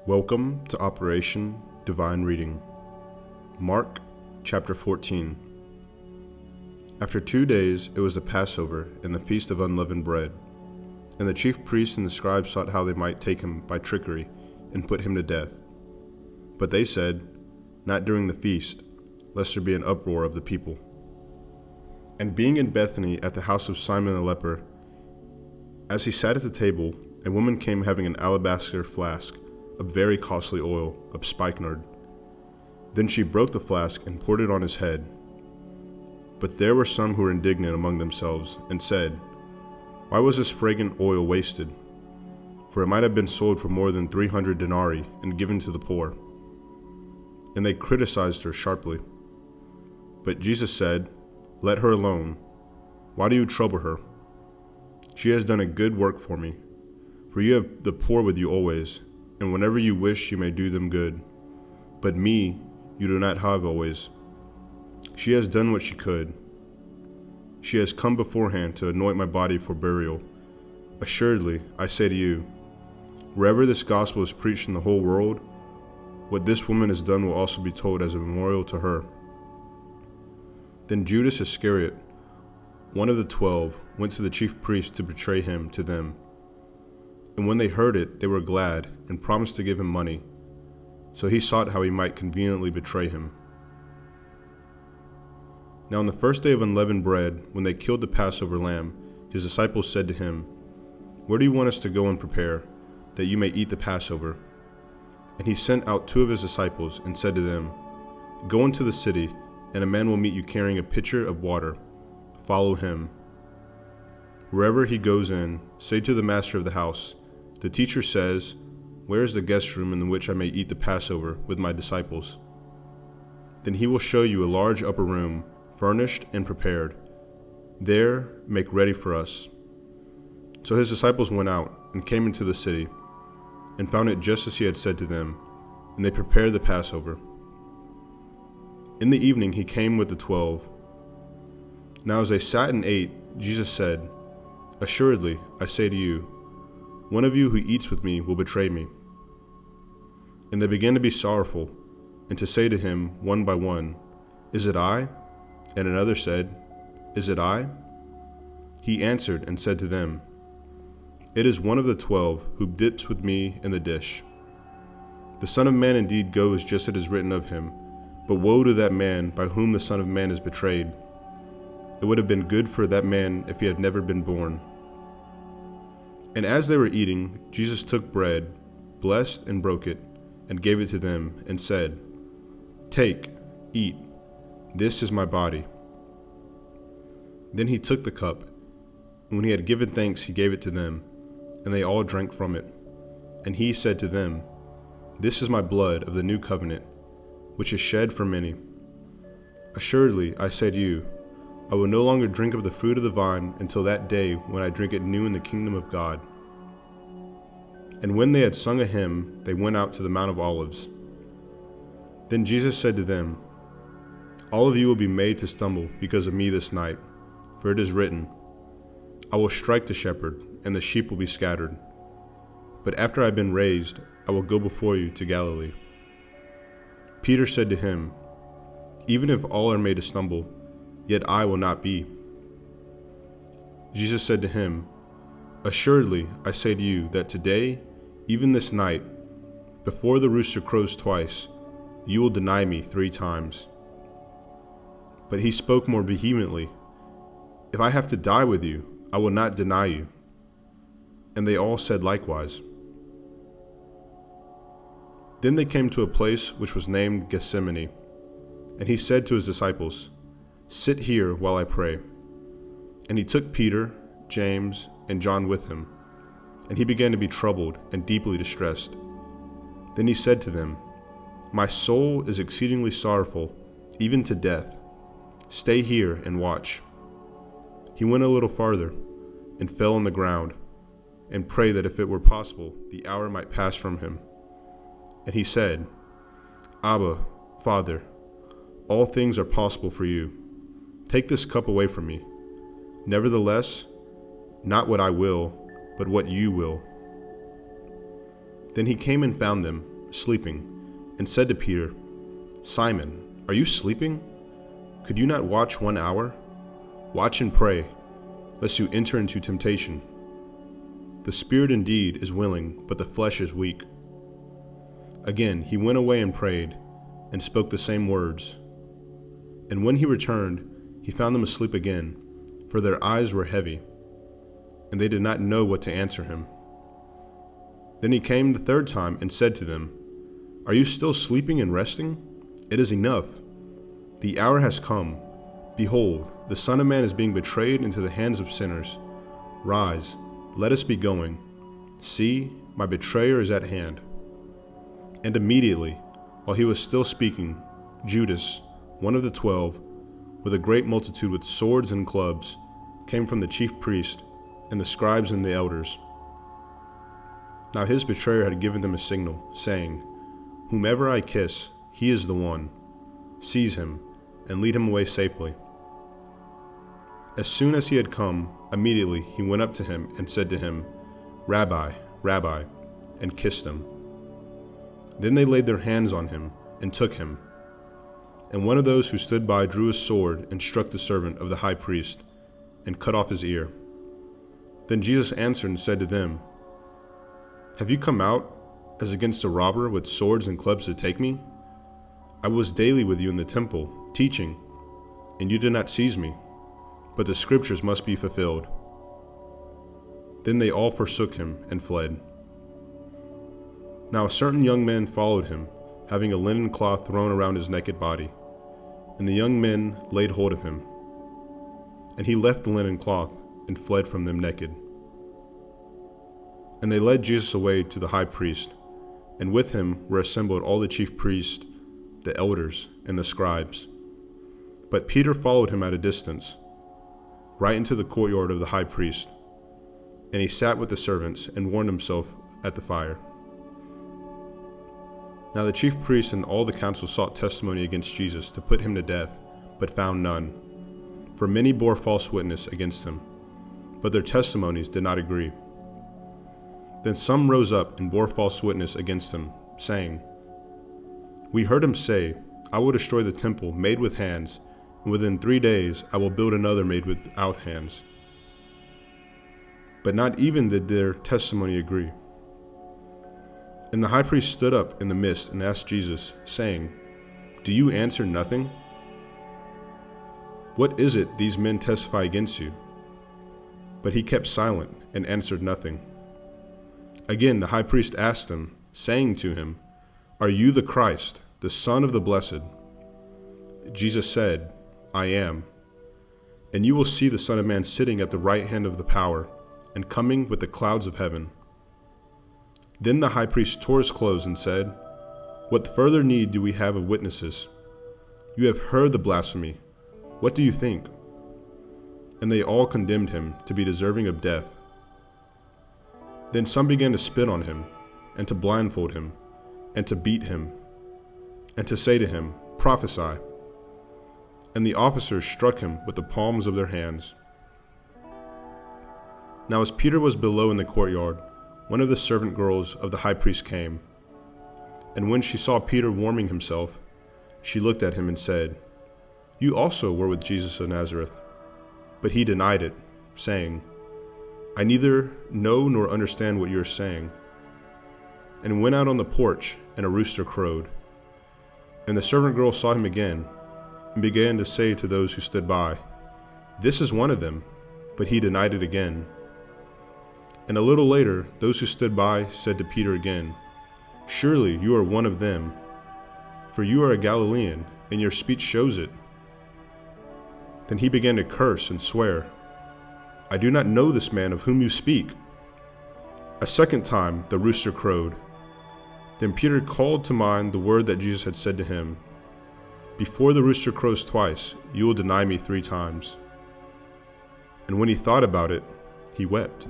Welcome to Operation Divine Reading. Mark chapter 14. After 2 days it was the Passover and the Feast of Unleavened Bread, and the chief priests and the scribes sought how they might take him by trickery and put him to death. But they said, "Not during the feast, lest there be an uproar of the people." And being in Bethany at the house of Simon the leper, as he sat at the table, a woman came having an alabaster flask of very costly oil of spikenard. Then she broke the flask and poured it on his head. But there were some who were indignant among themselves, and said, "Why was this fragrant oil wasted? For it might have been sold for more than 300 denarii and given to the poor." And they criticized her sharply. But Jesus said, "Let her alone. Why do you trouble her? She has done a good work for me. For you have the poor with you always, and whenever you wish you may do them good. But me you do not have always. She has done what she could. She has come beforehand to anoint my body for burial. Assuredly, I say to you, wherever this gospel is preached in the whole world, what this woman has done will also be told as a memorial to her." Then Judas Iscariot, one of the 12, went to the chief priests to betray him to them. And when they heard it, they were glad and promised to give him money. So he sought how he might conveniently betray him. Now on the first day of unleavened bread, when they killed the Passover lamb, his disciples said to him, "Where do you want us to go and prepare, that you may eat the Passover?" And he sent out 2 of his disciples and said to them, "Go into the city, and a man will meet you carrying a pitcher of water. Follow him. Wherever he goes in, say to the master of the house, 'The teacher says, where is the guest room in which I may eat the Passover with my disciples?' Then he will show you a large upper room, furnished and prepared. There make ready for us." So his disciples went out and came into the city, and found it just as he had said to them, and they prepared the Passover. In the evening he came with the 12. Now as they sat and ate, Jesus said, "Assuredly, I say to you, one of you who eats with me will betray me." And they began to be sorrowful, and to say to him one by one, "Is it I?" And another said, "Is it I?" He answered and said to them, "It is one of the 12 who dips with me in the dish. The Son of Man indeed goes just as it is written of him, but woe to that man by whom the Son of Man is betrayed. It would have been good for that man if he had never been born." And as they were eating, Jesus took bread, blessed and broke it, and gave it to them, and said, "Take, eat, this is my body." Then he took the cup, and when he had given thanks he gave it to them, and they all drank from it. And he said to them, "This is my blood of the new covenant, which is shed for many. Assuredly, I say to you, I will no longer drink of the fruit of the vine until that day when I drink it new in the kingdom of God." And when they had sung a hymn, they went out to the Mount of Olives. Then Jesus said to them, "All of you will be made to stumble because of me this night, for it is written, I will strike the shepherd, and the sheep will be scattered. But after I have been raised, I will go before you to Galilee." Peter said to him, "Even if all are made to stumble, yet I will not be." Jesus said to him, "Assuredly, I say to you that today, even this night, before the rooster crows twice, you will deny me 3 times. But he spoke more vehemently, "If I have to die with you, I will not deny you." And they all said likewise. Then they came to a place which was named Gethsemane, and he said to his disciples, "Sit here while I pray." And he took Peter, James, and John with him, and he began to be troubled and deeply distressed. Then he said to them, "My soul is exceedingly sorrowful, even to death. Stay here and watch." He went a little farther, and fell on the ground, and prayed that if it were possible, the hour might pass from him. And he said, "Abba, Father, all things are possible for you. Take this cup away from me. Nevertheless, not what I will, but what you will." Then he came and found them, sleeping, and said to Peter, "Simon, are you sleeping? Could you not watch 1 hour? Watch and pray, lest you enter into temptation. The spirit indeed is willing, but the flesh is weak." Again he went away and prayed, and spoke the same words. And when he returned, he found them asleep again, for their eyes were heavy, and they did not know what to answer him. Then he came the third time and said to them, "Are you still sleeping and resting? It is enough. The hour has come. Behold, the Son of Man is being betrayed into the hands of sinners. Rise, let us be going. See, my betrayer is at hand." And immediately, while he was still speaking, Judas, one of the 12, with a great multitude with swords and clubs, came from the chief priest and the scribes and the elders. Now his betrayer had given them a signal, saying, "Whomever I kiss, he is the one. Seize him, and lead him away safely." As soon as he had come, immediately he went up to him and said to him, "Rabbi, Rabbi," and kissed him. Then they laid their hands on him and took him. And one of those who stood by drew his sword and struck the servant of the high priest and cut off his ear. Then Jesus answered and said to them, "Have you come out as against a robber with swords and clubs to take me? I was daily with you in the temple, teaching, and you did not seize me, but the scriptures must be fulfilled." Then they all forsook him and fled. Now a certain young man followed him, having a linen cloth thrown around his naked body. And the young men laid hold of him. And he left the linen cloth and fled from them naked. And they led Jesus away to the high priest, and with him were assembled all the chief priests, the elders, and the scribes. But Peter followed him at a distance, right into the courtyard of the high priest, and he sat with the servants and warmed himself at the fire. Now the chief priests and all the council sought testimony against Jesus to put him to death, but found none. For many bore false witness against him, but their testimonies did not agree. Then some rose up and bore false witness against him, saying, "We heard him say, 'I will destroy the temple made with hands, and within 3 days I will build another made without hands.' But not even did their testimony agree. And the high priest stood up in the midst and asked Jesus, saying, 'Do you answer nothing? What is it these men testify against you?' But he kept silent and answered nothing. Again the high priest asked him, saying to him, 'Are you the Christ, the Son of the Blessed?' Jesus said, 'I am. And you will see the Son of Man sitting at the right hand of the power, and coming with the clouds of heaven.' Then the high priest tore his clothes and said, 'What further need do we have of witnesses? You have heard the blasphemy. What do you think?' And they all condemned him to be deserving of death. Then some began to spit on him, and to blindfold him, and to beat him, and to say to him, 'Prophesy.' And the officers struck him with the palms of their hands. Now as Peter was below in the courtyard, one of the servant girls of the high priest came. And when she saw Peter warming himself, she looked at him and said, 'You also were with Jesus of Nazareth.' But he denied it, saying, 'I neither know nor understand what you are saying.' And went out on the porch, and a rooster crowed. And the servant girl saw him again, and began to say to those who stood by, 'This is one of them.' But he denied it again. And a little later, those who stood by said to Peter again, 'Surely you are one of them, for you are a Galilean, and your speech shows it.' Then he began to curse and swear, 'I do not know this man of whom you speak.' A second time the rooster crowed. Then Peter called to mind the word that Jesus had said to him, 'Before the rooster crows twice, you will deny me 3 times.' And when he thought about it, he wept.